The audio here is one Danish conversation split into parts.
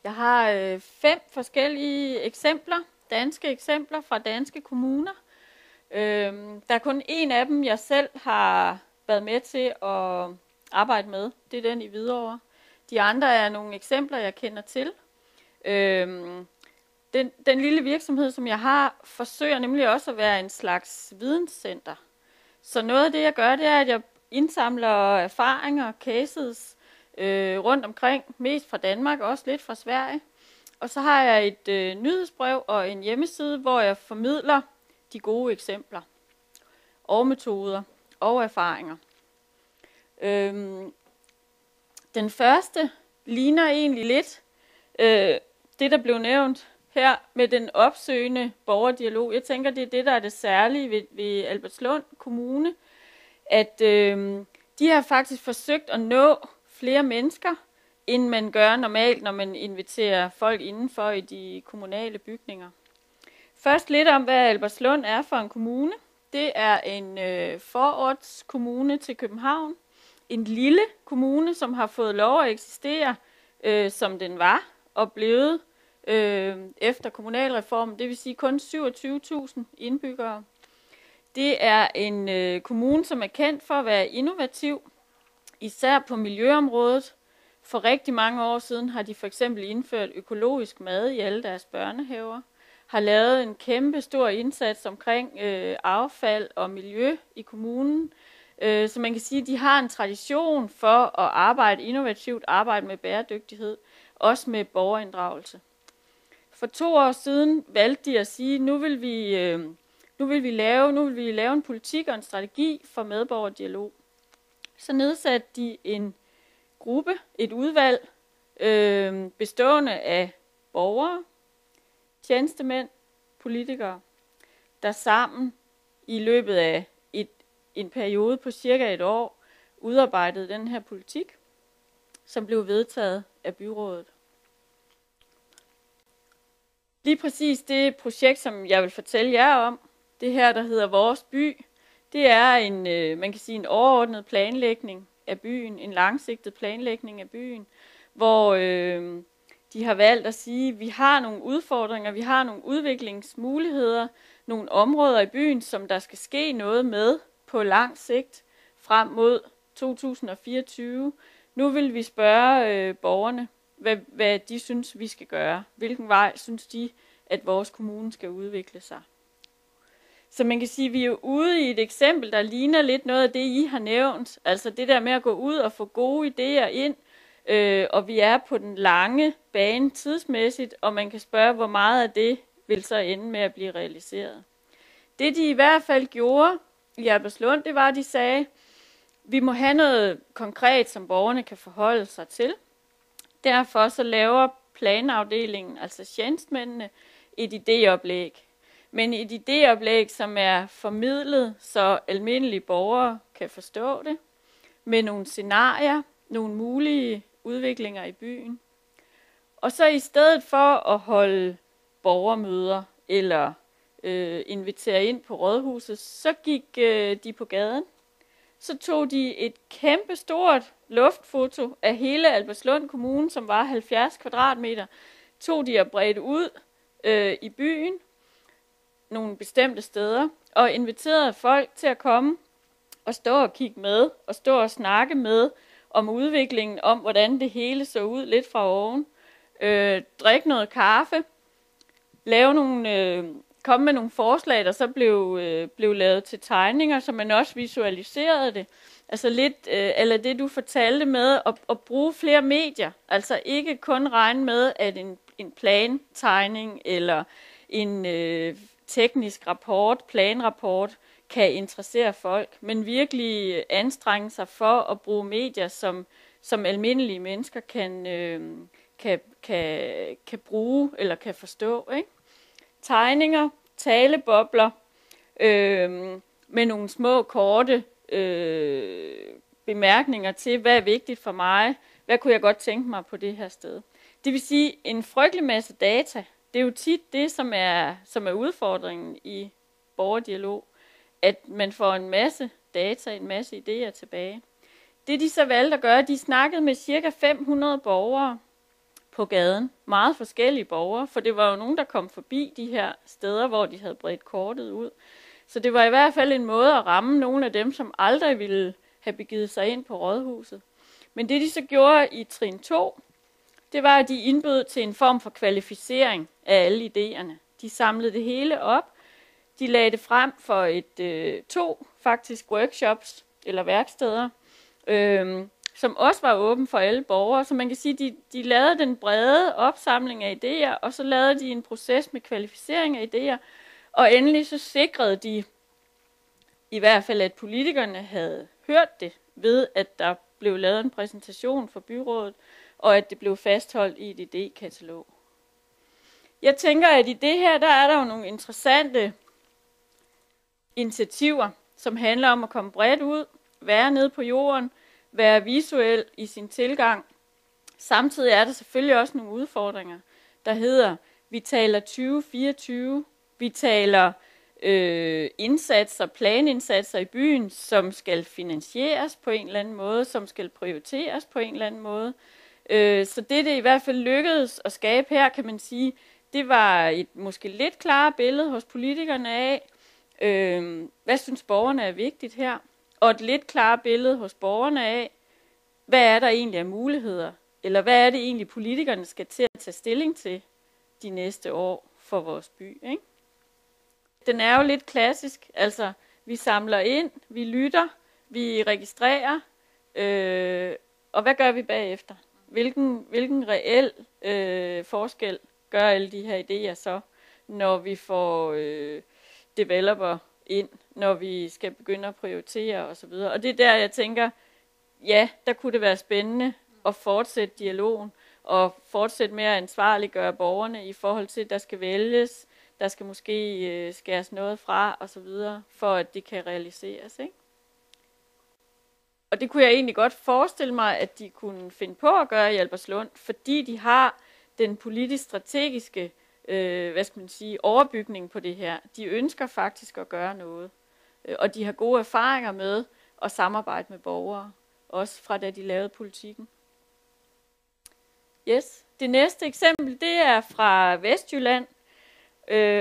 Jeg har 5 forskellige eksempler, danske eksempler fra danske kommuner. Der er kun en af dem, jeg selv har været med til at arbejde med. Det er den i Hvidovre. De andre er nogle eksempler, jeg kender til. Den lille virksomhed, som jeg har, forsøger nemlig også at være en slags videnscenter. Så noget af det, jeg gør, det er, at jeg indsamler erfaringer, cases rundt omkring, mest fra Danmark, også lidt fra Sverige. Og så har jeg et nyhedsbrev og en hjemmeside, hvor jeg formidler de gode eksempler og metoder og erfaringer. Den første ligner egentlig lidt det, der blev nævnt her med den opsøgende borgerdialog. Jeg tænker, det er det, der er det særlige ved Albertslund Kommune, at de har faktisk forsøgt at nå flere mennesker, end man gør normalt, når man inviterer folk indenfor i de kommunale bygninger. Først lidt om, hvad Albertslund er for en kommune. Det er en forortskommune til København. En lille kommune, som har fået lov at eksistere, som den var, og blevet efter kommunalreformen, det vil sige kun 27.000 indbyggere. Det er en kommune, som er kendt for at være innovativ, især på miljøområdet. For rigtig mange år siden har de for eksempel indført økologisk mad i alle deres børnehaver, har lavet en kæmpe stor indsats omkring affald og miljø i kommunen. Så man kan sige, at de har en tradition for at arbejde innovativt, arbejde med bæredygtighed, også med borgerinddragelse. For 2 år siden valgte de at sige, at nu vil vi lave en politik og en strategi for medborgerdialog. Så nedsatte de en gruppe, et udvalg, bestående af borgere, tjenestemænd, politikere, der sammen i løbet af en periode på cirka 1 år udarbejdede den her politik, som blev vedtaget af byrådet. Lige præcis det projekt, som jeg vil fortælle jer om, det her, der hedder Vores By, det er man kan sige en overordnet planlægning af byen, en langsigtet planlægning af byen, hvor de har valgt at sige, at vi har nogle udfordringer, vi har nogle udviklingsmuligheder, nogle områder i byen, som der skal ske noget med på lang sigt frem mod 2024. Nu vil vi spørge borgerne, hvad de synes, vi skal gøre. Hvilken vej synes de, at vores kommune skal udvikle sig. Så man kan sige, at vi er ude i et eksempel, der ligner lidt noget af det, I har nævnt. Altså det der med at gå ud og få gode idéer ind, og vi er på den lange bane tidsmæssigt, og man kan spørge, hvor meget af det vil så ende med at blive realiseret. Det de i hvert fald gjorde i Albertslund, det var, at de sagde, vi må have noget konkret, som borgerne kan forholde sig til. Derfor så laver planafdelingen, altså tjenestemændene, et idéoplæg. Men et idéoplæg, som er formidlet, så almindelige borgere kan forstå det, med nogle scenarier, nogle mulige udviklinger i byen. Og så i stedet for at holde borgermøder eller invitere ind på rådhuset, så gik de på gaden. Så tog de et kæmpe stort luftfoto af hele Albertslund Kommune, som var 70 kvadratmeter, tog de og bredte ud i byen, nogle bestemte steder, og inviterede folk til at komme og stå og kigge med, og stå og snakke med om udviklingen, om hvordan det hele så ud lidt fra oven. Drikke noget kaffe, komme med nogle forslag, der så blev lavet til tegninger, så man også visualiserede det. Altså lidt, eller det du fortalte med, at bruge flere medier. Altså ikke kun regne med, at en plantegning eller en teknisk rapport, planrapport, kan interessere folk, men virkelig anstrenge sig for at bruge medier, som almindelige mennesker kan bruge eller kan forstå. Ikke? Tegninger, talebobler, med nogle små, korte bemærkninger til, hvad er vigtigt for mig, hvad kunne jeg godt tænke mig på det her sted. Det vil sige, en frygtelig masse data, det er jo tit det, som er udfordringen i borgerdialog, at man får en masse data, en masse idéer tilbage. Det de så valgte at gøre, de snakkede med cirka 500 borgere på gaden. Meget forskellige borgere, for det var jo nogen, der kom forbi de her steder, hvor de havde bredt kortet ud. Så det var i hvert fald en måde at ramme nogle af dem, som aldrig ville have begivet sig ind på rådhuset. Men det de så gjorde i trin 2, det var, at de indbød til en form for kvalificering af alle idéerne. De samlede det hele op. De lagde det frem for to faktisk workshops eller værksteder, som også var åben for alle borgere. Så man kan sige, de lavede den brede opsamling af idéer, og så lavede de en proces med kvalificering af idéer. Og endelig så sikrede de i hvert fald, at politikerne havde hørt det ved, at der blev lavet en præsentation for byrådet, og at det blev fastholdt i et idékatalog. Jeg tænker, at i det her, der er der jo nogle interessante initiativer, som handler om at komme bredt ud, være nede på jorden, være visuel i sin tilgang. Samtidig er der selvfølgelig også nogle udfordringer, der hedder, vi taler 2024, vi taler indsatser, planindsatser i byen, som skal finansieres på en eller anden måde, som skal prioriteres på en eller anden måde. Så det i hvert fald lykkedes at skabe her, kan man sige, det var et måske lidt klare billede hos politikerne af, hvad synes borgerne er vigtigt her, og et lidt klare billede hos borgerne af, hvad er der egentlig af muligheder, eller hvad er det egentlig politikerne skal til at tage stilling til de næste år for vores by, ikke? Den er jo lidt klassisk, altså vi samler ind, vi lytter, vi registrerer, og hvad gør vi bagefter? Hvilken reel forskel gør alle de her idéer så, når vi får developer ind, når vi skal begynde at prioritere osv. Og det er der, jeg tænker, ja, der kunne det være spændende at fortsætte dialogen, og fortsætte med at ansvarliggøre borgerne i forhold til, at der skal vælges, der skal måske skæres noget fra osv., for at det kan realiseres, ikke? Og det kunne jeg egentlig godt forestille mig, at de kunne finde på at gøre i Albertslund, fordi de har den politisk-strategiske overbygning på det her. De ønsker faktisk at gøre noget, og de har gode erfaringer med at samarbejde med borgere, også fra da de lavede politikken. Yes. Det næste eksempel, det er fra Vestjylland,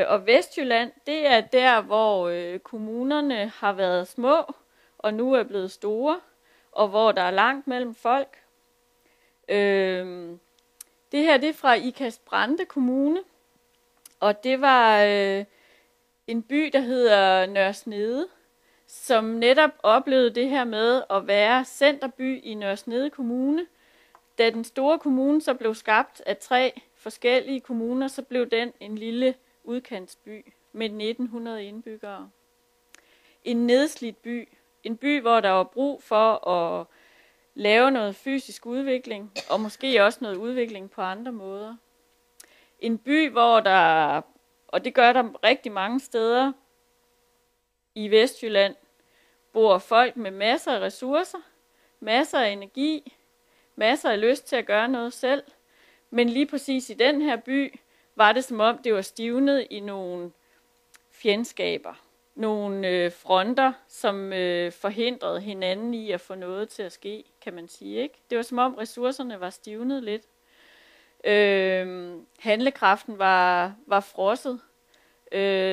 og Vestjylland, det er der, hvor kommunerne har været små, og nu er blevet store, og hvor der er langt mellem folk. Det her, det er fra Ikast-Brande Kommune, og det var en by, der hedder Nørresnede, som netop oplevede det her med at være centerby i Nørresnede Kommune. Da den store kommune så blev skabt af 3 forskellige kommuner, så blev den en lille udkantsby med 1900 indbyggere. En nedslidt by. En by, hvor der var brug for at lave noget fysisk udvikling, og måske også noget udvikling på andre måder. En by, hvor der, og det gør der rigtig mange steder i Vestjylland, bor folk med masser af ressourcer, masser af energi, masser af lyst til at gøre noget selv. Men lige præcis i den her by, var det som om det var stivnet i nogle fjendskaber. Nogle fronter, som forhindrede hinanden i at få noget til at ske, kan man sige, ikke? Det var som om ressourcerne var stivnet lidt. Handlekraften var frosset.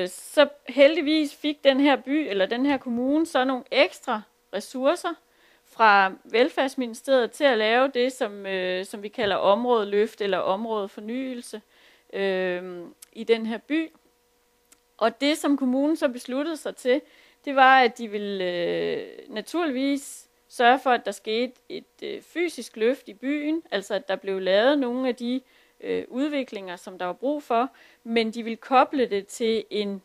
Så heldigvis fik den her by, eller den her kommune, så nogle ekstra ressourcer fra Velfærdsministeriet til at lave det, som vi kalder områdeløft eller områdefornyelse i den her by. Og det, som kommunen så besluttede sig til, det var, at de ville naturligvis sørge for, at der skete et fysisk løft i byen, altså at der blev lavet nogle af de udviklinger, som der var brug for, men de ville koble det til en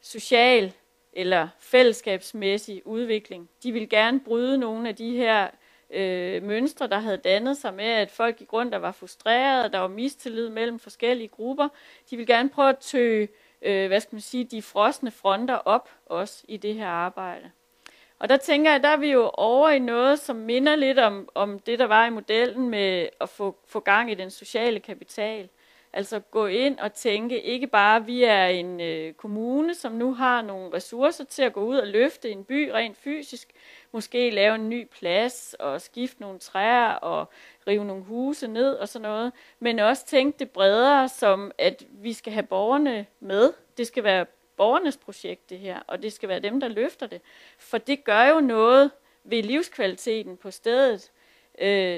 social eller fællesskabsmæssig udvikling. De ville gerne bryde nogle af de her mønstre, der havde dannet sig med, at folk i grund der var frustrerede, der var mistillid mellem forskellige grupper. De ville gerne prøve at tøge de frosne fronter op også i det her arbejde. Og der tænker jeg, der er vi jo over i noget, som minder lidt om det, der var i modellen med at få gang i den sociale kapital. Altså gå ind og tænke, ikke bare at vi er en kommune, som nu har nogle ressourcer til at gå ud og løfte en by rent fysisk, måske lave en ny plads og skifte nogle træer og rive nogle huse ned og sådan noget, men også tænke det bredere som, at vi skal have borgerne med. Det skal være borgernes projekt det her, og det skal være dem, der løfter det. For det gør jo noget ved livskvaliteten på stedet.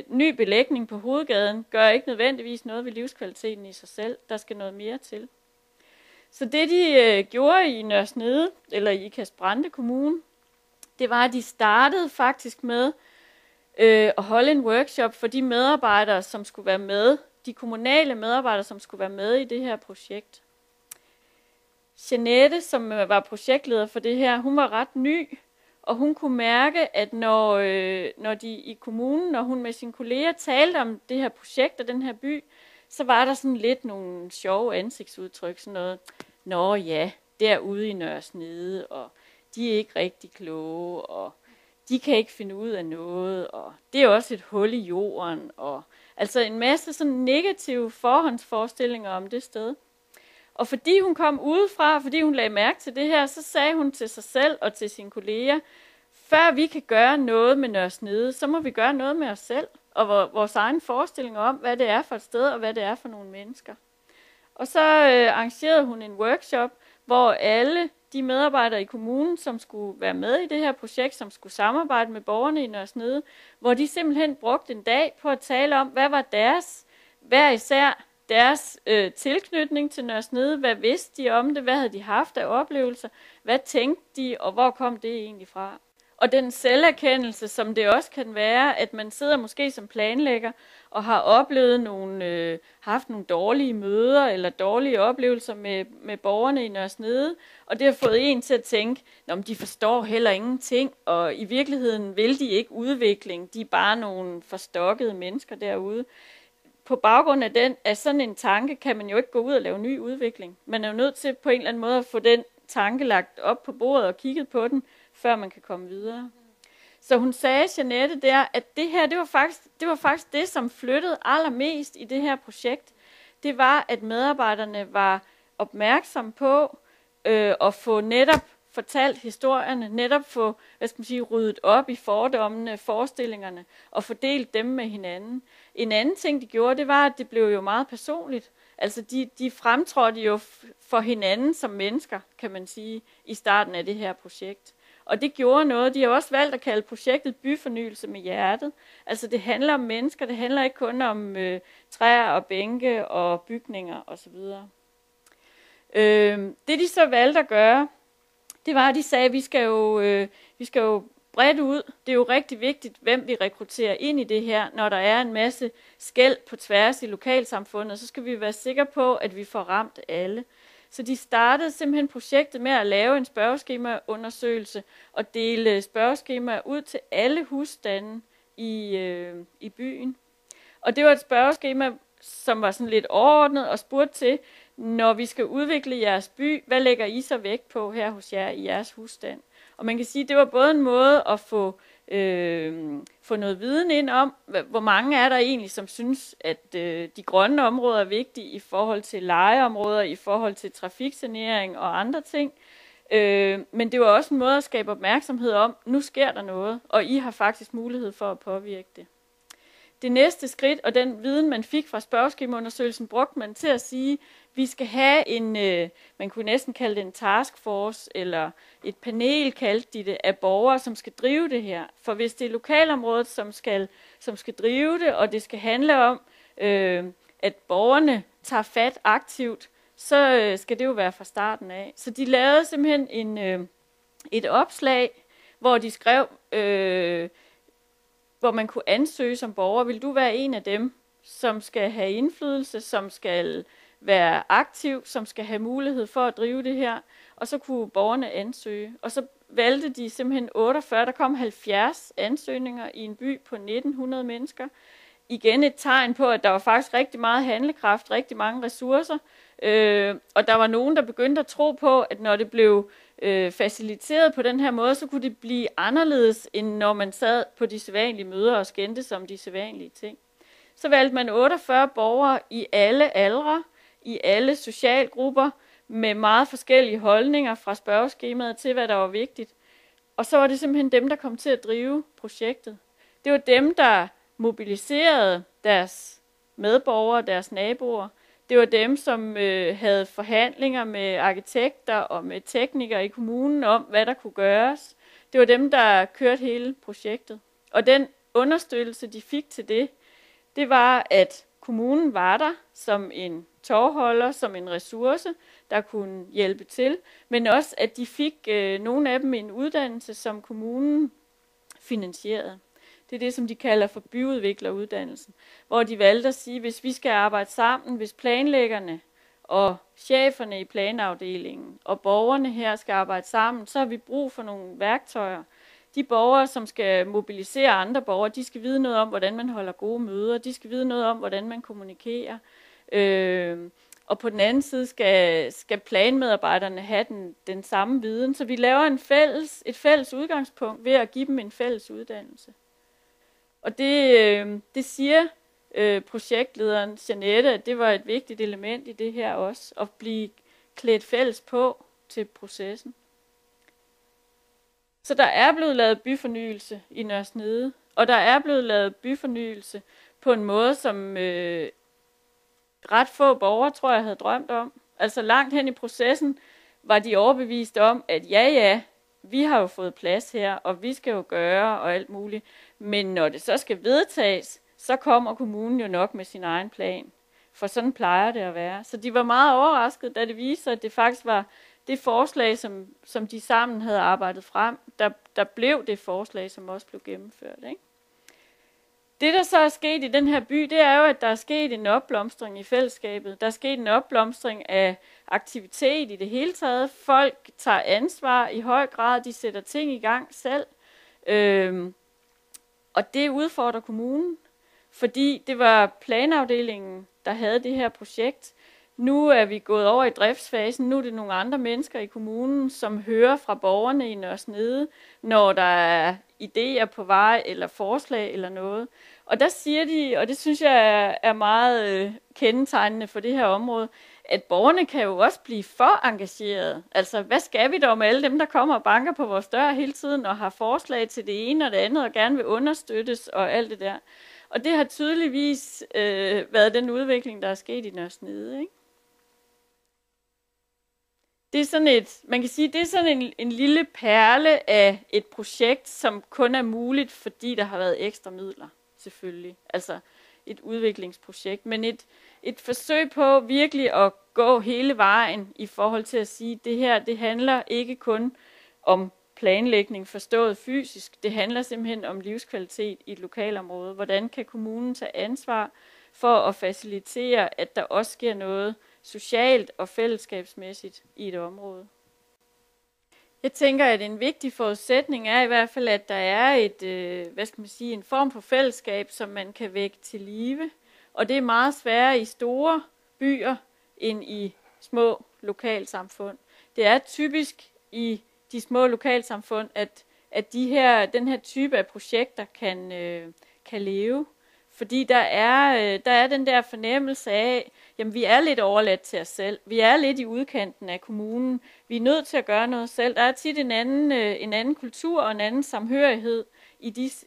Ny belægning på hovedgaden gør ikke nødvendigvis noget ved livskvaliteten i sig selv. Der skal noget mere til. Så det de gjorde i Nørre Snede, eller i Ikast-Brande Kommune, det var, at de startede faktisk med at holde en workshop for de medarbejdere, som skulle være med, de kommunale medarbejdere, som skulle være med i det her projekt. Jeanette, som var projektleder for det her, hun var ret ny, og hun kunne mærke, at når de i kommunen, når hun med sine kolleger talte om det her projekt og den her by, så var der sådan lidt nogle sjove ansigtsudtryk, sådan noget, nå ja, derude i Nørre Snede, og de er ikke rigtig kloge, og de kan ikke finde ud af noget, og det er også et hul i jorden, og altså en masse sådan negative forhåndsforestillinger om det sted. Og fordi hun kom udefra, fordi hun lagde mærke til det her, så sagde hun til sig selv og til sine kolleger, før vi kan gøre noget med Nørre Snede, så må vi gøre noget med os selv, og vores egen forestillinger om, hvad det er for et sted, og hvad det er for nogle mennesker. Og så arrangerede hun en workshop, hvor alle de medarbejdere i kommunen, som skulle være med i det her projekt, som skulle samarbejde med borgerne i Nørre Snede, hvor de simpelthen brugte en dag på at tale om, hvad var hver især deres tilknytning til Nørre Snede, hvad vidste de om det, hvad havde de haft af oplevelser, hvad tænkte de, og hvor kom det egentlig fra. Og den selverkendelse, som det også kan være, at man sidder måske som planlægger og har oplevet haft nogle dårlige møder eller dårlige oplevelser med borgerne i Nørre Snede, og det har fået en til at tænke, at de forstår heller ingenting, og i virkeligheden vil de ikke udvikling, de er bare nogle forstokkede mennesker derude. På baggrund af sådan en tanke kan man jo ikke gå ud og lave ny udvikling. Man er jo nødt til på en eller anden måde at få den tanke lagt op på bordet og kigget på den, før man kan komme videre. Så hun sagde, Jeanette, der, at det her, det var faktisk det, som flyttede allermest i det her projekt. Det var, at medarbejderne var opmærksomme på at få netop fortalt historierne, netop få, ryddet op i fordommene, forestillingerne, og fordelt dem med hinanden. En anden ting, de gjorde, det var, at det blev jo meget personligt. Altså, de fremtrådte jo for hinanden som mennesker, kan man sige, i starten af det her projekt. Og det gjorde noget. De har også valgt at kalde projektet byfornyelse med hjertet. Altså, det handler om mennesker, det handler ikke kun om træer og bænke og bygninger osv. Det de så valgte at gøre, det var, at de sagde, at vi skal jo bredt ud. Det er jo rigtig vigtigt, hvem vi rekrutterer ind i det her. Når der er en masse skel på tværs i lokalsamfundet, så skal vi være sikre på, at vi får ramt alle. Så de startede simpelthen projektet med at lave en spørgeskemaundersøgelse og dele spørgeskemaer ud til alle husstande i byen. Og det var et spørgeskema, som var sådan lidt overordnet og spurgte til, når vi skal udvikle jeres by, hvad lægger I så vægt på her hos jer i jeres husstand? Og man kan sige, at det var både en måde at få noget viden ind om, hvor mange er der egentlig, som synes, at de grønne områder er vigtige i forhold til legeområder, i forhold til trafiksanering og andre ting. Men det var også en måde at skabe opmærksomhed om, nu sker der noget, og I har faktisk mulighed for at påvirke det. Det næste skridt, og den viden, man fik fra spørgeskemaundersøgelsen, brugte man til at sige, vi skal have en, man kunne næsten kalde det en taskforce, eller et panel, kaldte de det, af borgere, som skal drive det her. For hvis det er lokalområdet, som skal drive det, og det skal handle om, at borgerne tager fat aktivt, så skal det jo være fra starten af. Så de lavede simpelthen et opslag, hvor de skrev, hvor man kunne ansøge som borger, vil du være en af dem, som skal have indflydelse, som skal være aktiv, som skal have mulighed for at drive det her, og så kunne borgerne ansøge. Og så valgte de simpelthen 48, der kom 70 ansøgninger i en by på 1900 mennesker. Igen et tegn på, at der var faktisk rigtig meget handlekraft, rigtig mange ressourcer, og der var nogen, der begyndte at tro på, at når det blev faciliteret på den her måde, så kunne det blive anderledes, end når man sad på de sædvanlige møder og skændtes om de sædvanlige ting. Så valgte man 48 borgere i alle aldre, i alle socialgrupper med meget forskellige holdninger fra spørgeskemaet til, hvad der var vigtigt. Og så var det simpelthen dem, der kom til at drive projektet. Det var dem, der mobiliserede deres medborgere, deres naboer. Det var dem, som havde forhandlinger med arkitekter og med teknikere i kommunen om, hvad der kunne gøres. Det var dem, der kørte hele projektet. Og den understøttelse, de fik til det, det var, at kommunen var der som en tovholder, som en ressource, der kunne hjælpe til, men også, at de fik nogle af dem en uddannelse, som kommunen finansierede. Det er det, som de kalder for byudvikleruddannelsen, hvor de valgte at sige, hvis vi skal arbejde sammen, hvis planlæggerne og cheferne i planafdelingen og borgerne her skal arbejde sammen, så har vi brug for nogle værktøjer. De borgere, som skal mobilisere andre borgere, de skal vide noget om, hvordan man holder gode møder, de skal vide noget om, hvordan man kommunikerer. Og på den anden side skal planmedarbejderne have den samme viden, så vi laver et fælles udgangspunkt ved at give dem en fælles uddannelse. Og det siger projektlederen Jeanette, at det var et vigtigt element i det her også, at blive klædt fælles på til processen. Så der er blevet lavet byfornyelse i Nørre Snede, og der er blevet lavet byfornyelse på en måde, som ret få borgere, tror jeg, havde drømt om. Altså langt hen i processen var de overbevist om, at ja, vi har jo fået plads her, og vi skal jo gøre og alt muligt. Men når det så skal vedtages, så kommer kommunen jo nok med sin egen plan. For sådan plejer det at være. Så de var meget overraskede, da det viste sig, at det faktisk var det forslag, som de sammen havde arbejdet frem, der blev det forslag, som også blev gennemført. Ikke? Det, der så er sket i den her by, det er jo, at der er sket en opblomstring i fællesskabet. Der er sket en opblomstring af aktivitet i det hele taget. Folk tager ansvar i høj grad, de sætter ting i gang selv. Og det udfordrer kommunen, fordi det var planafdelingen, der havde det her projekt. Nu er vi gået over i driftsfasen. Nu er det nogle andre mennesker i kommunen, som hører fra borgerne i Nørre Snede, når der er idéer på vej eller forslag eller noget. Og der siger de, og det synes jeg er meget kendetegnende for det her område, at borgerne kan jo også blive for engagerede. Altså, hvad skal vi dog med alle dem, der kommer og banker på vores dør hele tiden og har forslag til det ene og det andet og gerne vil understøttes og alt det der. Og det har tydeligvis været den udvikling, der er sket i Nørre Snede, ikke? Det er sådan man kan sige, det er sådan en lille perle af et projekt, som kun er muligt, fordi der har været ekstra midler, selvfølgelig. Altså et udviklingsprojekt, men et forsøg på virkelig at gå hele vejen i forhold til at sige, at det her, det handler ikke kun om planlægning forstået fysisk, det handler simpelthen om livskvalitet i et lokalområde. Hvordan kan kommunen tage ansvar for at facilitere, at der også sker noget socialt og fællesskabsmæssigt i et område. Jeg tænker, at en vigtig forudsætning er i hvert fald, at der er en form for fællesskab, som man kan vække til live. Og det er meget sværere i store byer end i små lokalsamfund. Det er typisk i de små lokalsamfund, at den her type af projekter kan leve. Fordi der er den der fornemmelse af, jamen vi er lidt overladt til os selv. Vi er lidt i udkanten af kommunen. Vi er nødt til at gøre noget selv. Der er tit en anden kultur og en anden samhørighed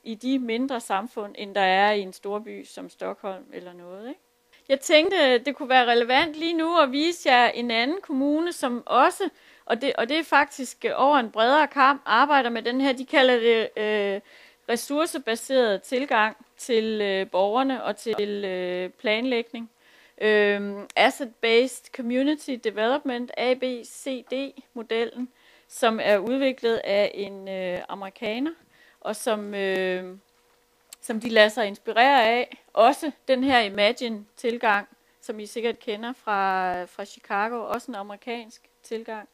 i de mindre samfund, end der er i en storby som Stockholm eller noget. Ikke? Jeg tænkte, det kunne være relevant lige nu at vise jer en anden kommune, som også, og det er faktisk over en bredere kamp, arbejder med den her, de kalder det ressourcebaseret tilgang til borgerne og til planlægning. Asset-Based Community Development, ABCD-modellen, som er udviklet af en amerikaner, og som de lader sig inspirere af. Også den her Imagine-tilgang, som I sikkert kender fra Chicago, også en amerikansk tilgang.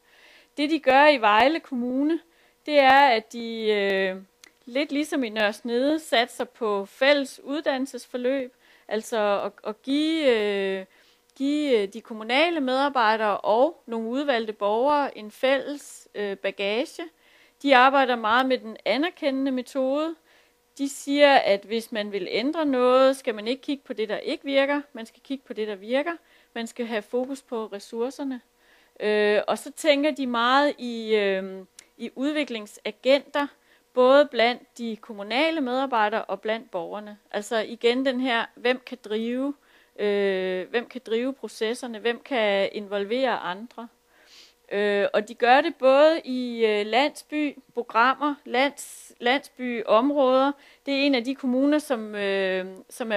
Det de gør i Vejle Kommune, det er, at de lidt ligesom i Nørre Snede satser på fælles uddannelsesforløb, altså at give de kommunale medarbejdere og nogle udvalgte borgere en fælles bagage. De arbejder meget med den anerkendende metode. De siger, at hvis man vil ændre noget, skal man ikke kigge på det, der ikke virker. Man skal kigge på det, der virker. Man skal have fokus på ressourcerne. Og så tænker de meget i udviklingsagenter, både blandt de kommunale medarbejdere og blandt borgerne. Altså igen den her, hvem kan drive processerne, hvem kan involvere andre. Og de gør det både i landsbyprogrammer, landsbyområder. Det er en af de kommuner, som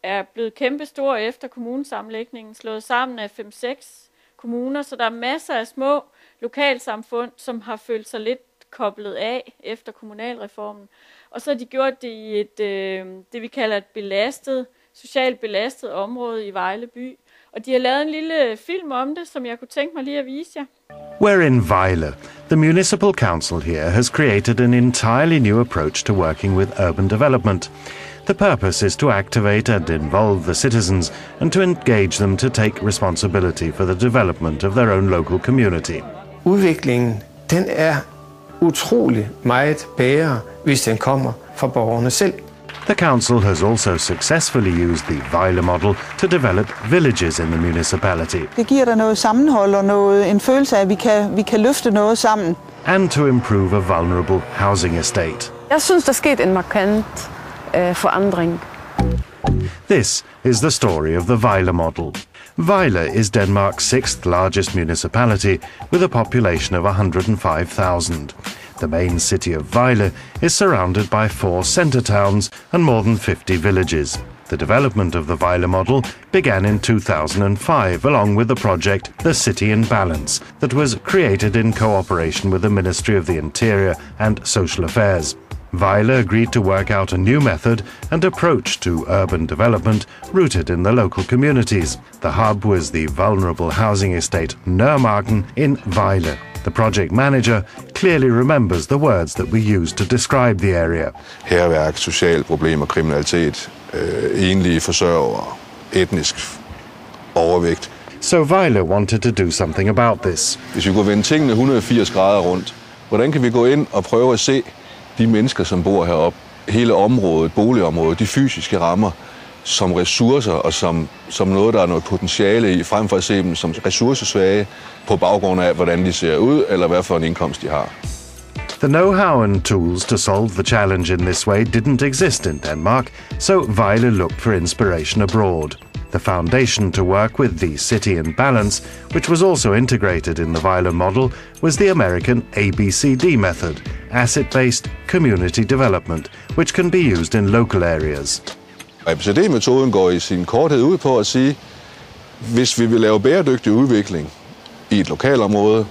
er blevet kæmpestor efter kommunesammenlægningen, slået sammen af 5-6 kommuner, så der er masser af små lokalsamfund, som har følt sig lidt koblet af efter kommunalreformen. Og så har de gjort det i det vi kalder et socialt belastet område i Vejle by. Og de har lavet en lille film om det, som jeg kunne tænke mig lige at vise jer. We're in Vejle. The municipal council here has created an entirely new approach to working with urban development. The purpose is to activate and involve the citizens and to engage them to take responsibility for the development of their own local community. Udviklingen, den er utrolig meget bedre, hvis den kommer fra borgerne selv. The council has also successfully used the Vejle model to develop villages in the municipality. Det giver der noget sammenhold og en følelse af, at vi kan løfte noget sammen. And to improve a vulnerable housing estate. Jeg synes, der skete en markant forandring. This is the story of the Vejle model. Vejle is Denmark's 6th largest municipality with a population of 105,000. The main city of Vejle is surrounded by 4 centre towns and more than 50 villages. The development of the Vejle model began in 2005 along with the project The City in Balance that was created in cooperation with the Ministry of the Interior and Social Affairs. Vejle agreed to work out a new method and approach to urban development rooted in the local communities. The hub was the vulnerable housing estate Nørremarken in Vejle. The project manager clearly remembers the words that we used to describe the area. Hærværk, sociale problemer, kriminalitet, enlige forsørgere, etnisk overvægt. So Vejle wanted to do something about this. Hvis vi kunne vende tingene 180 grader rundt, hvordan kan vi gå ind og prøve at se de mennesker, som bor heroppe, hele området, boligområdet, de fysiske rammer, som ressourcer og som noget, der er noget potentiale i, frem for at se dem som ressourcesvage på baggrund af, hvordan de ser ud, eller hvad for en indkomst de har. The know-how and tools to solve the challenge in this way didn't exist in Denmark, so Vejle looked for inspiration abroad. The foundation to work with the City in Balance, which was also integrated in the Vejle model, was the American ABCD method, asset-based community development, which can be used in local areas. ABCD-metoden går i sin korthed ud på at sige, hvis vi vil lave bæredygtig udvikling i et lokalområde,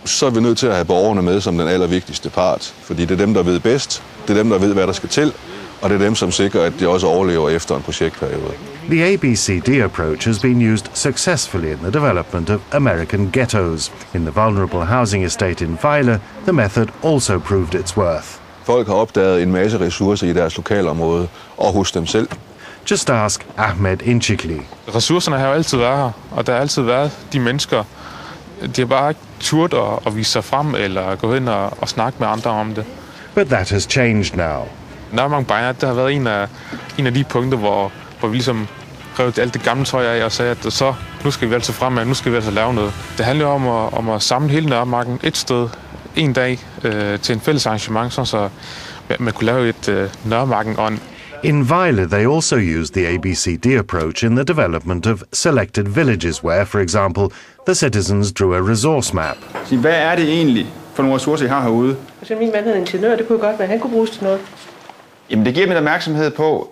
så er vi nødt til at have borgerne med som den allervigtigste part, fordi det er dem, der ved bedst, det er dem, der ved, hvad der skal til, og det er dem, som sikrer, at de også overlever efter en projektperiode. The ABCD approach has been used successfully in the development of American ghettos. In the vulnerable housing estate in Vejle, the method also proved its worth. Folk har opdaget en masse ressourcer i deres lokalområde og hos dem selv. Just ask Ahmed Inchikli. Ressourcerne har jo altid været her, og der har altid været de mennesker. De har bare ikke turt at vise sig frem eller gå hen og snakke med andre om det. But that has changed now. Nørremarken, det har været en af de punkter, hvor vi ligesom rev alt det gamle tøj af og sagde, at så nu skal vi altså fremad, nu skal vi altså lave noget. Det handler om at samle hele Nørremarken et sted, en dag, til en fælles arrangement, så man kunne lave et Nørremarken-ånd. In Vejle, they also used the ABCD approach in the development of selected villages where, for example, the citizens drew a resource map. Hvad er det egentlig for nogle ressourcer, I har herude? Altså, min mand hedder ingeniør, det kunne godt være, han kunne bruges til noget. Jamen, det giver dem opmærksomhed på,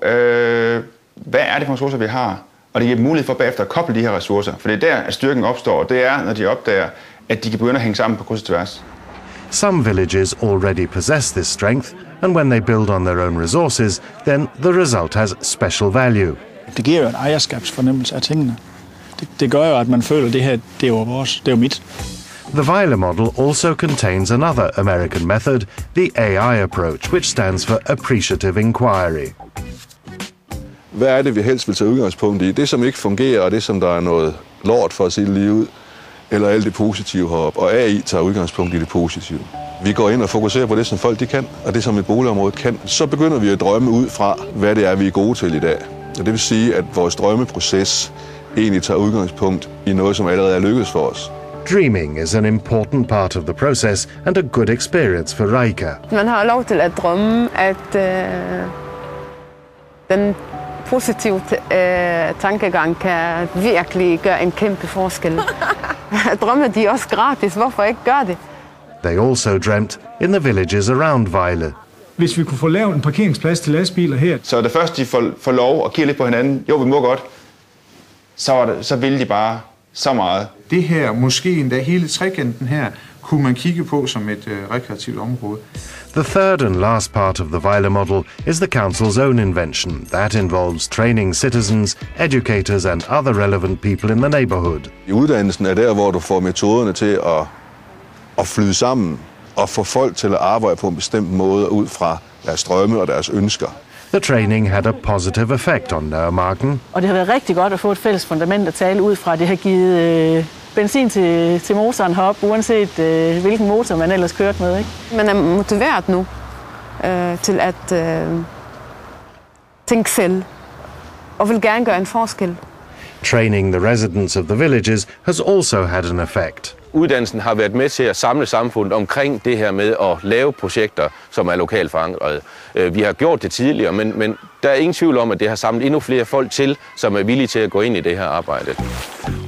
hvad er det for ressourcer, vi har? Og det giver dem mulighed for bagefter at koble de her ressourcer. For det er der, at styrken opstår, og det er, når de opdager, at de kan begynde at hænge sammen på kryds og tværs. Some villages already possess this strength, and when they build on their own resources, then the result has special value. Det giver jo en ejerskabsfornemmelse af tingene. Det gør jo, at man føler, at det her, det er jo vores, det er jo mit. The Vejle model also contains another American method, the AI approach, which stands for Appreciative Inquiry. Hvad er det, vi helst vil tage udgangspunkt i? Det, som ikke fungerer, og det, som der er noget lort for at sige lige ud, eller alt det positive heroppe, og AI tager udgangspunkt i det positive. Vi går ind og fokuserer på det, som folk de kan, og det, som et boligområde kan. Så begynder vi at drømme ud fra, hvad det er, vi er gode til i dag. Og det vil sige, at vores drømmeproces egentlig tager udgangspunkt i noget, som allerede er lykkedes for os. Dreaming is an important part of the process and a good experience for Reika. Man har lov til at drømme, at den positive tankegang kan virkelig gøre en kæmpe forskel. Drømme de er også gratis, hvorfor ikke gøre det? They also dreamt in the villages around Vejle. Hvis vi kunne få lavet en parkeringsplads til lastbiler her. Så det første, de får lov og kigger lidt på hinanden, jo, vi må godt, så vil de bare så meget. Det her, måske endda hele trekanten her, kunne man kigge på som et rekreativt område. The third and last part of the Vejle model is the council's own invention. That involves training citizens, educators and other relevant people in the neighborhood. I uddannelsen er der, hvor du får metoderne til at flyde sammen og få folk til at arbejde på en bestemt måde ud fra deres drømme og deres ønsker. The training had a positive effect on Nørremarken. Og det har været rigtig godt at få et fælles fundament at tale ud fra. Det har givet benzin til motoren heroppe, uanset hvilken motor man ellers kørte med. Ikke? Man er motiveret nu til at tænke selv og vil gerne gøre en forskel. Training the residents of the villages has also had an effect. Uddannelsen har været med til at samle samfundet omkring det her med at lave projekter, som er lokalt forankret. Vi har gjort det tidligere, men der er ingen tvivl om, at det har samlet endnu flere folk til, som er villige til at gå ind i det her arbejde.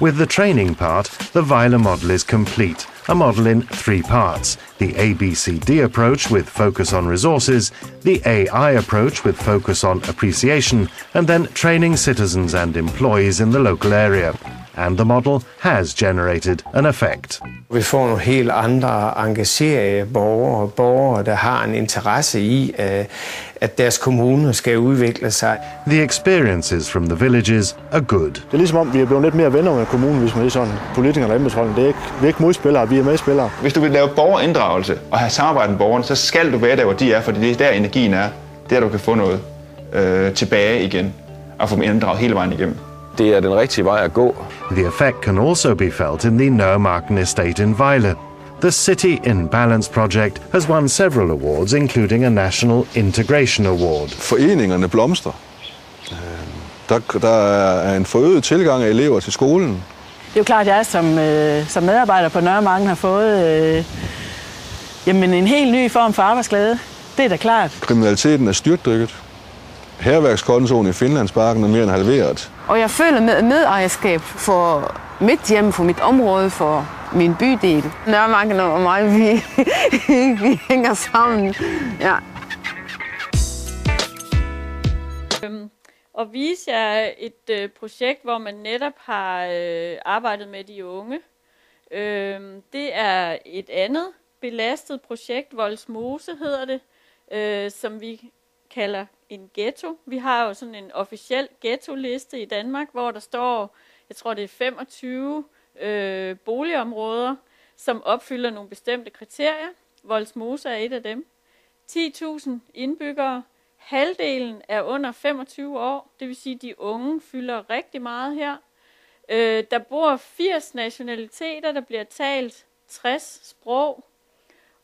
With the training part, the Vejle model is complete. A model in 3 parts: the ABCD approach with focus on resources, the AI approach with focus on appreciation, and then training citizens and employees in the local area. And the model has generated an effect. Vi får nogle helt andre engagerede borgere, der har en interesse i, at deres kommune skal udvikle sig. The experiences from the villages are good. Det er ligesom om, vi er blevet lidt mere venner med kommunen, hvis man er sådan politikere og embedsfolk. Vi er ikke modspillere, vi er medspillere. Hvis du vil lave borgerinddragelse og have samarbejde med borgerne, så skal du være der, hvor de er, fordi det er der energien er. Der du kan få noget tilbage igen og få dem inddraget hele vejen igennem. Det er den rigtige vej at gå. The effect can also be felt in the Nørremarken estate in Vejle. The City in Balance project has won several awards, including a National Integration Award. Foreningerne blomstrer. Der er en forøget tilgang af elever til skolen. Det er jo klart, at jeg som medarbejder på Nørremarken har fået en helt ny form for arbejdsglæde. Det er da klart. Kriminaliteten er styrtdykket. Hærværkskontoen i Finlandsparken er mere end halveret. Og jeg føler medejerskab for mit hjem, for mit område, for min bydel. Nørremarken og mig, vi hænger sammen. Ja. Og vise jer et projekt, hvor man netop har arbejdet med de unge. Det er et andet belastet projekt, Vollsmose hedder det, som vi kalder en ghetto. Vi har jo sådan en officiel ghetto-liste i Danmark, hvor der står, jeg tror det er 25 boligområder, som opfylder nogle bestemte kriterier. Vollsmose er et af dem. 10.000 indbyggere. Halvdelen er under 25 år, det vil sige, at de unge fylder rigtig meget her. Der bor 80 nationaliteter, der bliver talt 60 sprog,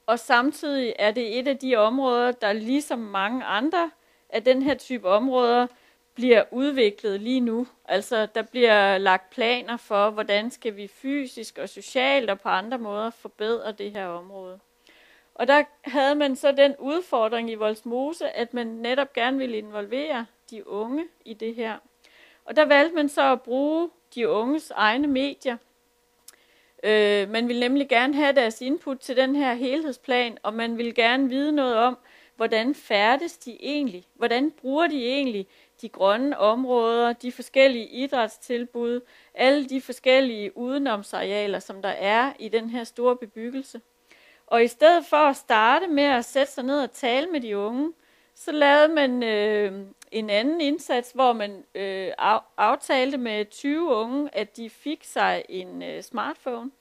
og samtidig er det et af de områder, der ligesom mange andre af den her type områder bliver udviklet lige nu. Altså der bliver lagt planer for, hvordan skal vi fysisk og socialt og på andre måder forbedre det her område. Og der havde man så den udfordring i Vollsmose, at man netop gerne ville involvere de unge i det her. Og der valgte man så at bruge de unges egne medier. Man ville nemlig gerne have deres input til den her helhedsplan, og man ville gerne vide noget om, hvordan færdes de egentlig? Hvordan bruger de egentlig de grønne områder, de forskellige idrætstilbud, alle de forskellige udenomsarealer, som der er i den her store bebyggelse? Og i stedet for at starte med at sætte sig ned og tale med de unge, så lavede man en anden indsats, hvor man aftalte med 20 unge, at de fik sig en smartphone,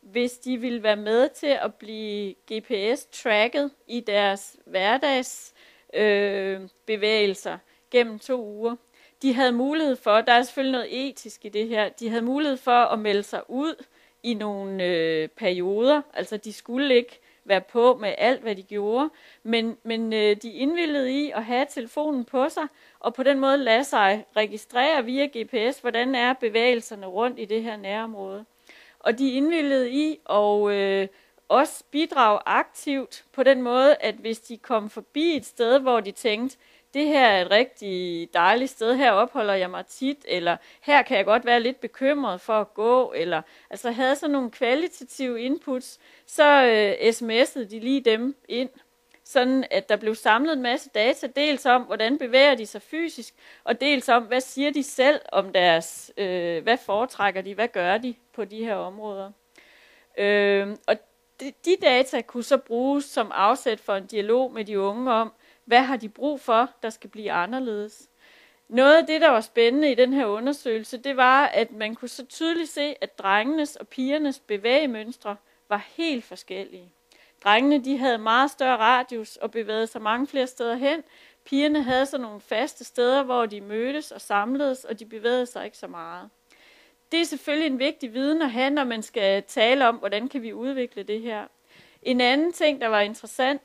hvis de ville være med til at blive GPS-tracket i deres hverdagsbevægelser gennem 2 uger. De havde mulighed for, der er selvfølgelig noget etisk i det her, de havde mulighed for at melde sig ud i nogle perioder, altså de skulle ikke være på med alt, hvad de gjorde. Men de indvillede i at have telefonen på sig, og på den måde lade sig registrere via GPS, hvordan er bevægelserne rundt i det her nærområde. Og de indvillede i at også bidrage aktivt på den måde, at hvis de kom forbi et sted, hvor de tænkte, det her er et rigtig dejligt sted, her opholder jeg mig tit, eller her kan jeg godt være lidt bekymret for at gå, eller altså havde sådan nogle kvalitative inputs, så sms'ede de lige dem ind, sådan at der blev samlet en masse data, dels om, hvordan bevæger de sig fysisk, og dels om, hvad siger de selv om deres, hvad foretrækker de, hvad gør de på de her områder. Og de data kunne så bruges som afsæt for en dialog med de unge om, hvad har de brug for, der skal blive anderledes. Noget af det, der var spændende i den her undersøgelse, det var, at man kunne så tydeligt se, at drengenes og pigernes bevægemønstre var helt forskellige. Drengene de havde meget større radius og bevægede sig mange flere steder hen. Pigerne havde så nogle faste steder, hvor de mødtes og samledes, og de bevægede sig ikke så meget. Det er selvfølgelig en vigtig viden at have, når man skal tale om, hvordan kan vi udvikle det her. En anden ting, der var interessant,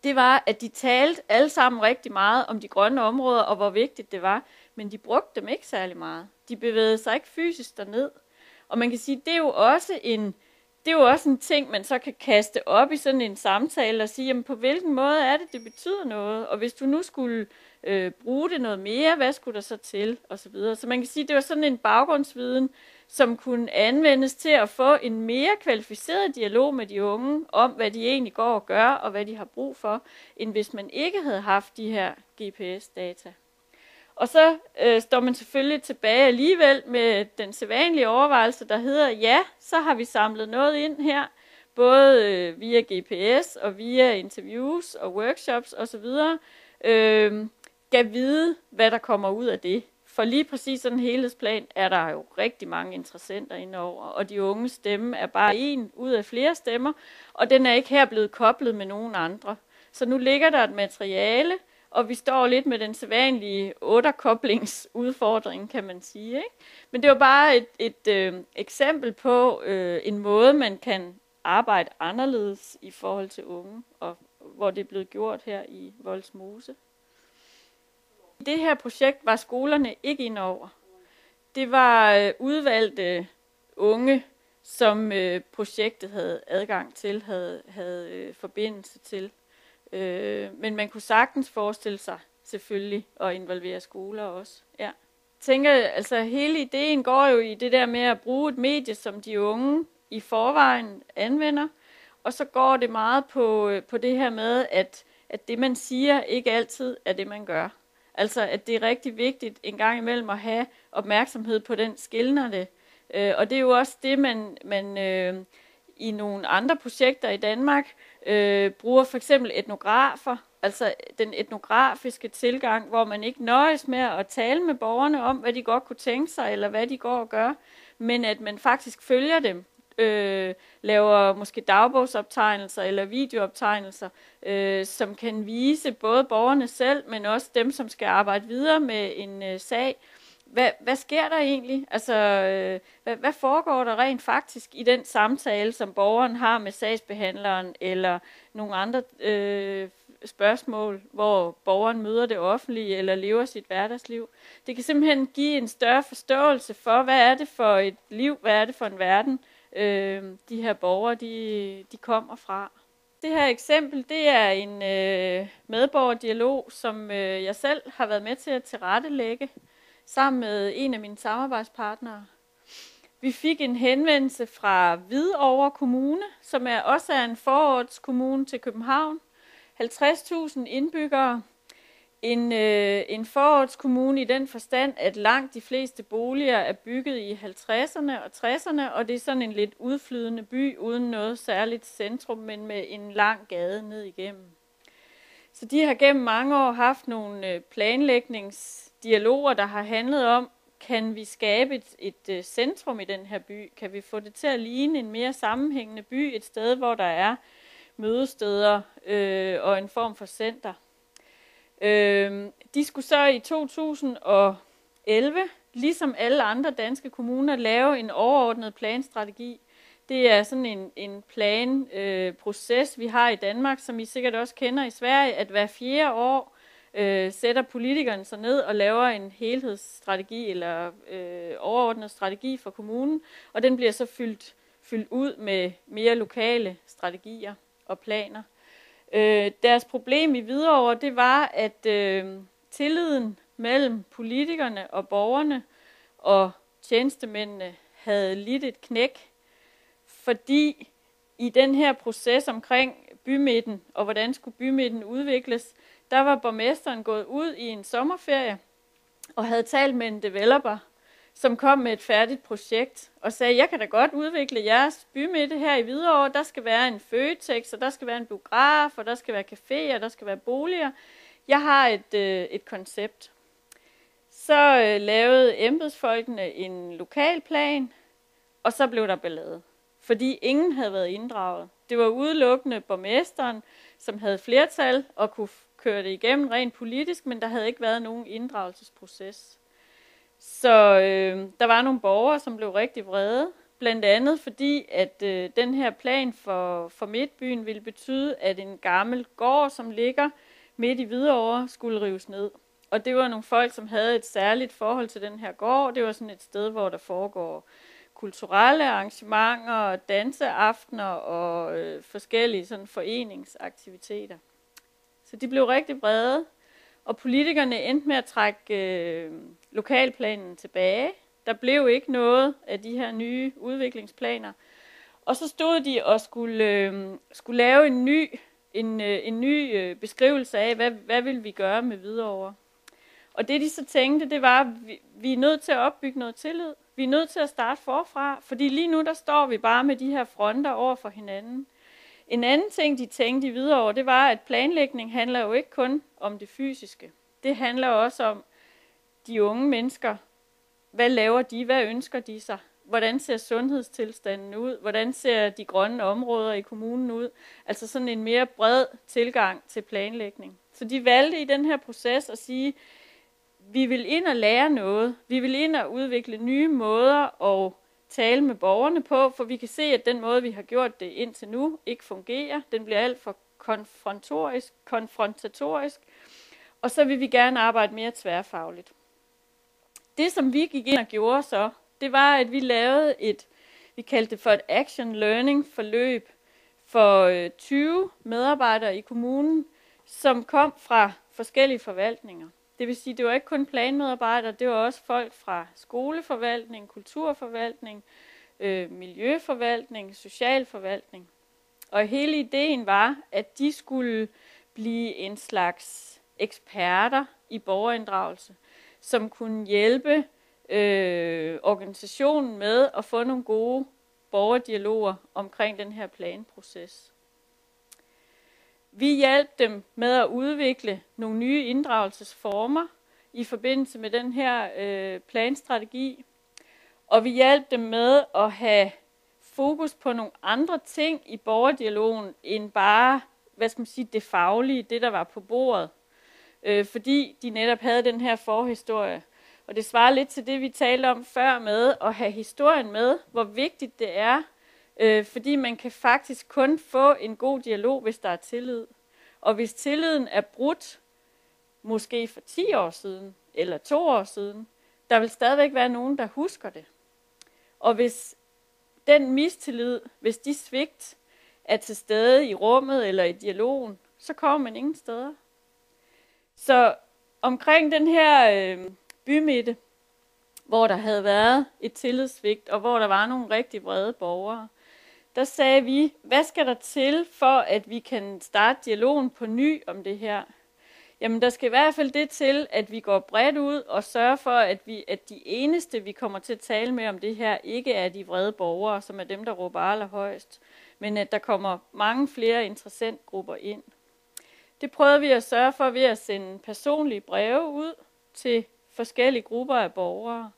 det var, at de talte alle sammen rigtig meget om de grønne områder, og hvor vigtigt det var, men de brugte dem ikke særlig meget. De bevægede sig ikke fysisk derned. Og man kan sige, det er jo også en ting, man så kan kaste op i sådan en samtale og sige, jamen på hvilken måde er det betyder noget, og hvis du nu skulle bruge det noget mere, hvad skulle der så til, og så videre. Så man kan sige, det var sådan en baggrundsviden, som kunne anvendes til at få en mere kvalificeret dialog med de unge om, hvad de egentlig går og gør, og hvad de har brug for, end hvis man ikke havde haft de her GPS-data. Og så står man selvfølgelig tilbage alligevel med den sædvanlige overvejelse, der hedder, ja, så har vi samlet noget ind her, både via GPS og via interviews og workshops osv., skal vide, hvad der kommer ud af det. For lige præcis sådan en helhedsplan er der jo rigtig mange interessenter indover, og de unge stemme er bare en ud af flere stemmer, og den er ikke her blevet koblet med nogen andre. Så nu ligger der et materiale, og vi står lidt med den sædvanlige 8-koblingsudfordring, kan man sige. Ikke? Men det var bare et eksempel på en måde, man kan arbejde anderledes i forhold til unge, og hvor det er blevet gjort her i Vollsmose. Det her projekt var skolerne ikke inde over. Det var udvalgte unge, som projektet havde adgang til, havde forbindelse til. Men man kunne sagtens forestille sig selvfølgelig at involvere skoler også. Ja. Jeg tænker, altså hele ideen går jo i det der med at bruge et medie, som de unge i forvejen anvender, og så går det meget på det her med, at det man siger ikke altid er det man gør. Altså at det er rigtig vigtigt en gang imellem at have opmærksomhed på den skilnerne. Og det er jo også det, man i nogle andre projekter i Danmark bruger for eksempel etnografer, altså den etnografiske tilgang, hvor man ikke nøjes med at tale med borgerne om, hvad de godt kunne tænke sig, eller hvad de går og gør, men at man faktisk følger dem, laver måske dagbogsoptegnelser eller videooptegnelser, som kan vise både borgerne selv, men også dem, som skal arbejde videre med en sag. Hvad sker der egentlig? Altså, hvad foregår der rent faktisk i den samtale, som borgeren har med sagsbehandleren, eller nogle andre spørgsmål, hvor borgeren møder det offentlige, eller lever sit hverdagsliv? Det kan simpelthen give en større forståelse for, hvad er det for et liv, hvad er det for en verden, de her borgere, de kommer fra. Det her eksempel, det er en medborgerdialog, som jeg selv har været med til at tilrettelægge, sammen med en af mine samarbejdspartnere. Vi fik en henvendelse fra Hvidovre Kommune, som også er en forortskommune til København. 50.000 indbyggere. En forortskommune i den forstand, at langt de fleste boliger er bygget i 50'erne og 60'erne, og det er sådan en lidt udflydende by, uden noget særligt centrum, men med en lang gade ned igennem. Så de har gennem mange år haft nogle planlægningsdialoger, der har handlet om, kan vi skabe et centrum i den her by? Kan vi få det til at ligne en mere sammenhængende by, et sted, hvor der er mødesteder og en form for center? De skulle så i 2011, ligesom alle andre danske kommuner, lave en overordnet planstrategi. Det er sådan en planproces, vi har i Danmark, som I sikkert også kender i Sverige, at hver 4 år sætter politikerne sig ned og laver en helhedsstrategi eller overordnet strategi for kommunen, og den bliver så fyldt ud med mere lokale strategier og planer. Deres problem i Hvidovre, det var, at tilliden mellem politikerne og borgerne og tjenestemændene havde lidt et knæk, fordi i den her proces omkring bymidten, og hvordan skulle bymidten udvikles, der var borgmesteren gået ud i en sommerferie og havde talt med en developer, som kom med et færdigt projekt og sagde, jeg kan da godt udvikle jeres bymidte her i Hvidovre. Der skal være en Føtex, og der skal være en biograf, og der skal være caféer, der skal være boliger. Jeg har et koncept. Så lavede embedsfolkene en lokalplan, og så blev der ballade. Fordi ingen havde været inddraget. Det var udelukkende borgmesteren, som havde flertal og kunne køre det igennem rent politisk, men der havde ikke været nogen inddragelsesproces. Så der var nogle borgere, som blev rigtig vrede, blandt andet fordi, at den her plan for Midtbyen ville betyde, at en gammel gård, som ligger midt i Hvidovre, skulle rives ned. Og det var nogle folk, som havde et særligt forhold til den her gård. Det var sådan et sted, hvor der foregår kulturelle arrangementer, danseaftener og forskellige sådan foreningsaktiviteter. Så de blev rigtig vrede, og politikerne endte med at trække lokalplanen tilbage. Der blev ikke noget af de her nye udviklingsplaner. Og så stod de og skulle lave en ny beskrivelse af, hvad vil vi gøre med Hvidovre. Og det de så tænkte, det var, at vi er nødt til at opbygge noget tillid. Vi er nødt til at starte forfra, fordi lige nu der står vi bare med de her fronter over for hinanden. En anden ting, de tænkte i Hvidovre, det var, at planlægning handler jo ikke kun om det fysiske. Det handler også om de unge mennesker. Hvad laver de? Hvad ønsker de sig? Hvordan ser sundhedstilstanden ud? Hvordan ser de grønne områder i kommunen ud? Altså sådan en mere bred tilgang til planlægning. Så de valgte i den her proces at sige, vi vil ind og lære noget. Vi vil ind og udvikle nye måder at tale med borgerne på, for vi kan se, at den måde, vi har gjort det indtil nu, ikke fungerer. Den bliver alt for konfrontatorisk, og så vil vi gerne arbejde mere tværfagligt. Det, som vi gik ind og gjorde så, det var, at vi lavede vi kaldte det for et action learning forløb for 20 medarbejdere i kommunen, som kom fra forskellige forvaltninger. Det vil sige, det var ikke kun planmedarbejdere, det var også folk fra skoleforvaltning, kulturforvaltning, miljøforvaltning, socialforvaltning. Og hele ideen var, at de skulle blive en slags eksperter i borgerinddragelse, som kunne hjælpe organisationen med at få nogle gode borgerdialoger omkring den her planproces. Vi hjalp dem med at udvikle nogle nye inddragelsesformer i forbindelse med den her planstrategi, og vi hjalp dem med at have fokus på nogle andre ting i borgerdialogen end bare, det faglige, det der var på bordet, fordi de netop havde den her forhistorie. Og det svarer lidt til det, vi talte om før med at have historien med, hvor vigtigt det er, fordi man kan faktisk kun få en god dialog, hvis der er tillid. Og hvis tilliden er brudt, måske for 10 år siden, eller 2 år siden, der vil stadigvæk være nogen, der husker det. Og hvis den mistillid, hvis de svigt er til stede i rummet eller i dialogen, så kommer man ingen steder. Så omkring den her bymidte, hvor der havde været et tillidssvigt, og hvor der var nogle rigtig vrede borgere, der sagde vi, hvad skal der til for, at vi kan starte dialogen på ny om det her? Jamen, der skal i hvert fald det til, at vi går bredt ud og sørger for, at de eneste, vi kommer til at tale med om det her, ikke er de vrede borgere, som er dem, der råber allerhøjst, men at der kommer mange flere interessentgrupper ind. Det prøvede vi at sørge for ved at sende personlige breve ud til forskellige grupper af borgere,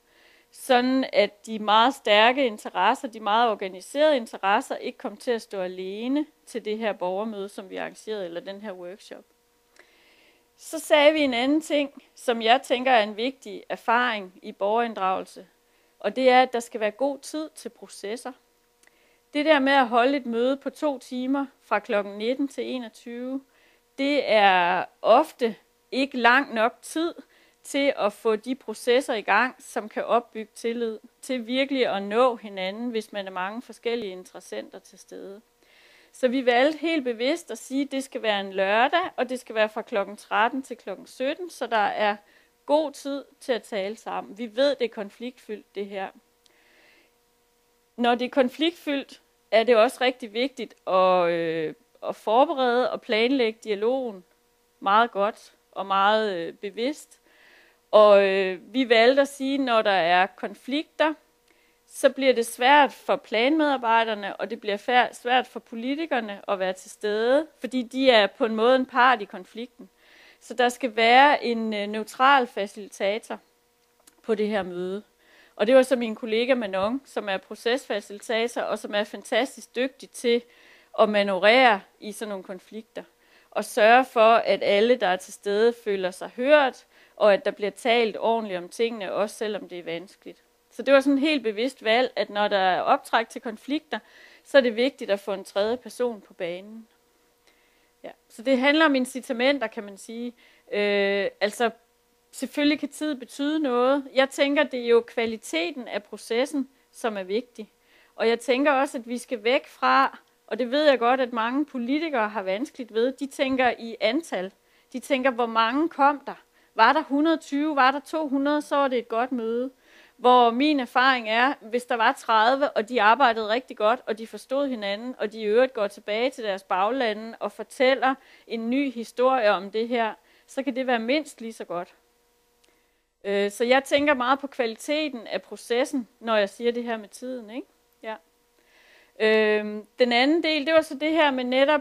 sådan at de meget stærke interesser, de meget organiserede interesser, ikke kom til at stå alene til det her borgermøde, som vi arrangerede, eller den her workshop. Så sagde vi en anden ting, som jeg tænker er en vigtig erfaring i borgerinddragelse, og det er, at der skal være god tid til processer. Det der med at holde et møde på 2 timer fra kl. 19 til 21, det er ofte ikke lang nok tid til at få de processer i gang, som kan opbygge tillid, til virkelig at nå hinanden, hvis man er mange forskellige interessenter til stede. Så vi valgte helt bevidst at sige, at det skal være en lørdag, og det skal være fra kl. 13 til kl. 17, så der er god tid til at tale sammen. Vi ved, det er konfliktfyldt, det her. Når det er konfliktfyldt, er det også rigtig vigtigt at forberede og planlægge dialogen meget godt og meget bevidst. Og vi valgte at sige, at når der er konflikter, så bliver det svært for planmedarbejderne, og det bliver svært for politikerne at være til stede, fordi de er på en måde en part i konflikten. Så der skal være en neutral facilitator på det her møde. Og det var så min kollega Manon, som er procesfacilitator, og som er fantastisk dygtig til at manøvrere i sådan nogle konflikter. Og sørge for, at alle, der er til stede, føler sig hørt, og at der bliver talt ordentligt om tingene, også selvom det er vanskeligt. Så det var sådan et helt bevidst valg, at når der er optræk til konflikter, så er det vigtigt at få en tredje person på banen. Ja. Så det handler om incitamenter, kan man sige. Altså, selvfølgelig kan tid betyde noget. Jeg tænker, det er jo kvaliteten af processen, som er vigtig. Og jeg tænker også, at vi skal væk fra, og det ved jeg godt, at mange politikere har vanskeligt ved, de tænker i antal. De tænker, hvor mange kom der? Var der 120, var der 200, så var det et godt møde. Hvor min erfaring er, hvis der var 30, og de arbejdede rigtig godt, og de forstod hinanden, og de i øvrigt går tilbage til deres baglande og fortæller en ny historie om det her, så kan det være mindst lige så godt. Så jeg tænker meget på kvaliteten af processen, når jeg siger det her med tiden, ikke? Ja. Den anden del, det var så det her med netop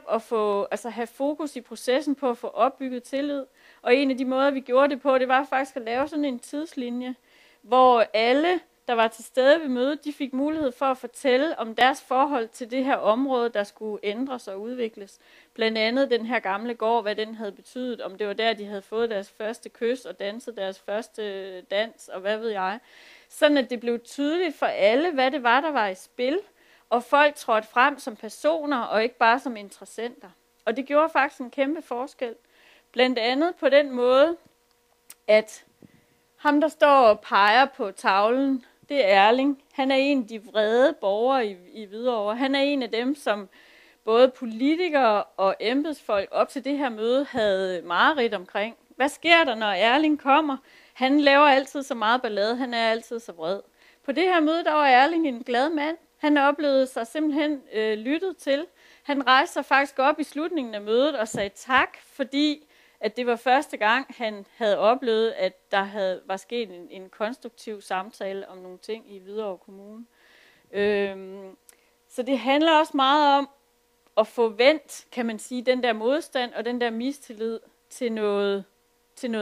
at have fokus i processen på at få opbygget tillid. Og en af de måder, vi gjorde det på, det var faktisk at lave sådan en tidslinje, hvor alle, der var til stede ved mødet, de fik mulighed for at fortælle om deres forhold til det her område, der skulle ændres og udvikles. Blandt andet den her gamle gård, hvad den havde betydet, om det var der, de havde fået deres første kys og danset deres første dans, og hvad ved jeg. Sådan at det blev tydeligt for alle, hvad det var, der var i spil, og folk trådte frem som personer og ikke bare som interessenter. Og det gjorde faktisk en kæmpe forskel. Blandt andet på den måde, at ham, der står og peger på tavlen, det er Erling. Han er en af de vrede borgere i Hvidovre. Han er en af dem, som både politikere og embedsfolk op til det her møde havde mareridt omkring. Hvad sker der, når Erling kommer? Han laver altid så meget ballade. Han er altid så vred. På det her møde, der var Erling en glad mand. Han oplevede sig simpelthen lyttet til. Han rejste sig faktisk op i slutningen af mødet og sagde tak, fordi at det var første gang, han havde oplevet, at der var sket en konstruktiv samtale om nogle ting i Hvidovre Kommune. Så det handler også meget om at få vendt, kan man sige, den der modstand og den der mistillid til noget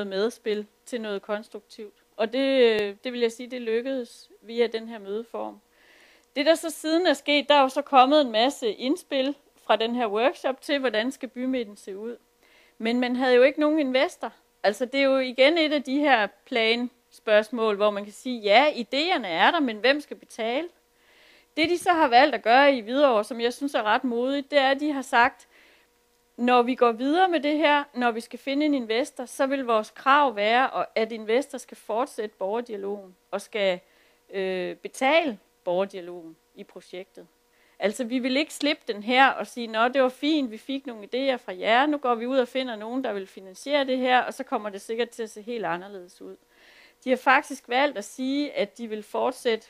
medspil, til noget konstruktivt. Og det vil jeg sige, det lykkedes via den her mødeform. Det der så siden er sket, der er jo så kommet en masse indspil fra den her workshop til, hvordan skal bymidten se ud. Men man havde jo ikke nogen investor. Altså det er jo igen et af de her planspørgsmål, hvor man kan sige, ja, idéerne er der, men hvem skal betale? Det de så har valgt at gøre i Hvidovre, som jeg synes er ret modigt, det er, at de har sagt, når vi går videre med det her, når vi skal finde en investor, så vil vores krav være, at investor skal fortsætte borgerdialogen og skal betale borgerdialogen i projektet. Altså, vi vil ikke slippe den her og sige, nå, det var fint, vi fik nogle idéer fra jer, nu går vi ud og finder nogen, der vil finansiere det her, og så kommer det sikkert til at se helt anderledes ud. De har faktisk valgt at sige, at de vil fortsætte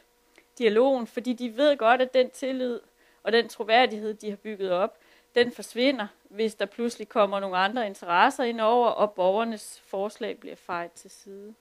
dialogen, fordi de ved godt, at den tillid og den troværdighed, de har bygget op, den forsvinder, hvis der pludselig kommer nogle andre interesser ind over, og borgernes forslag bliver fejet til side.